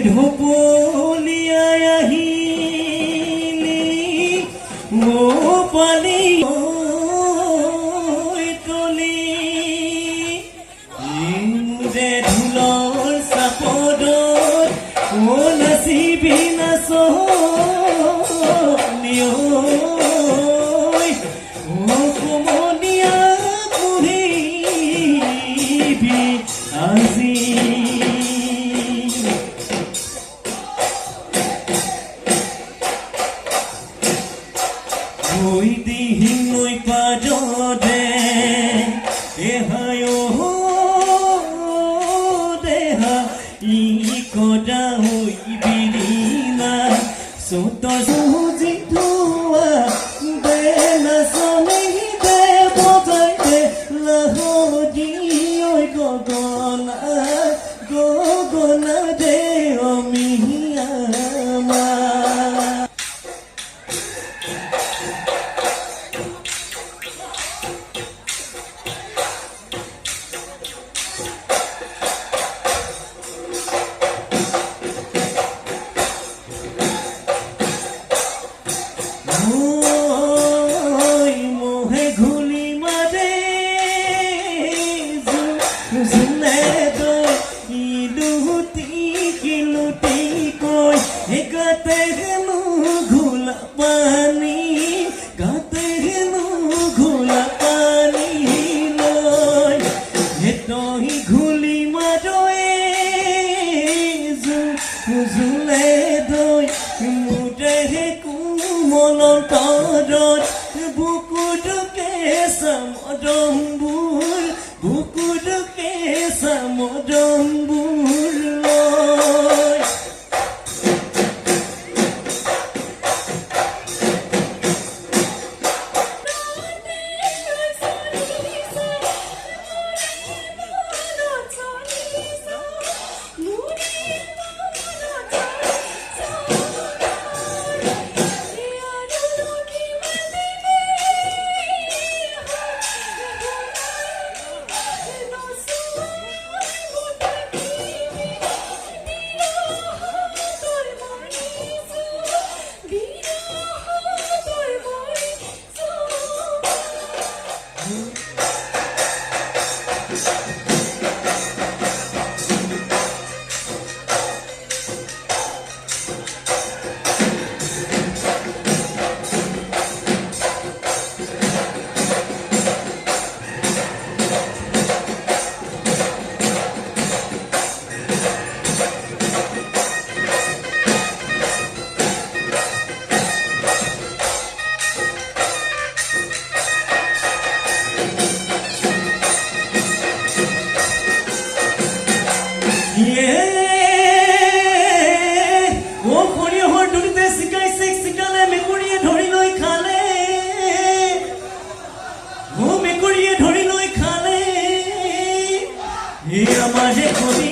ঢপলিয়াই আহিলি পালি তলি যে ঢোলৰ চাপদত নাচিবি নাচনি সমনীয়া পুহিবি আজি oi dihinoi padode dehayo deha ikoda hoi birina soto suji tua bela soni de botai de lahodi oi gogona de omiyama মোহে ঘুলি মারে ইলুতি কিলুতি কই গাতে হেনু ঘোলা পানি গাতে হেনু ঘোলা পানি লয় তই ঘুলি মারে জুলে দই মুটে মনৰ তৰত বুকুটোকে চামদম্বুৰ বুকুটোকে চামদম্বুৰ লয় আমারে কবি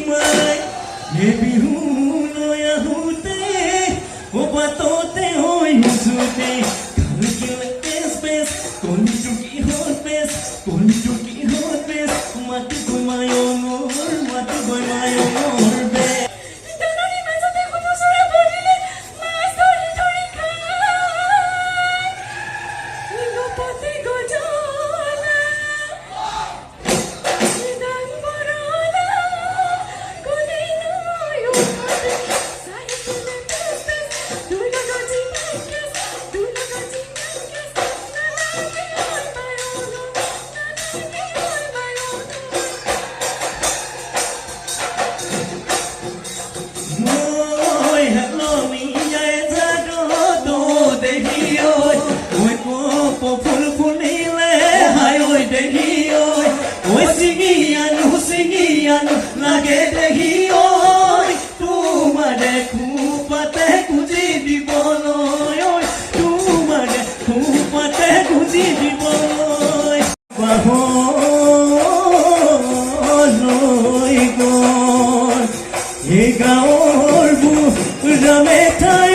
মাই হে বিহু লৈ আহোঁতে ও বাটতে হৈ হুজুতে পেছ পেছ কলিটো কি হ'ল পেছ কলিটো কি হ'ল পেছ মাটি গমায় মোৰ বে লাগে দেখি ঐ তোমাৰে খুপাতে খুঁজি দিবলৈ তোমাৰে খুপাতে খুঁজি দিবলৈ বাহলৈ গ'ল এই গাঁৱৰ বুঢ়া মেঠাই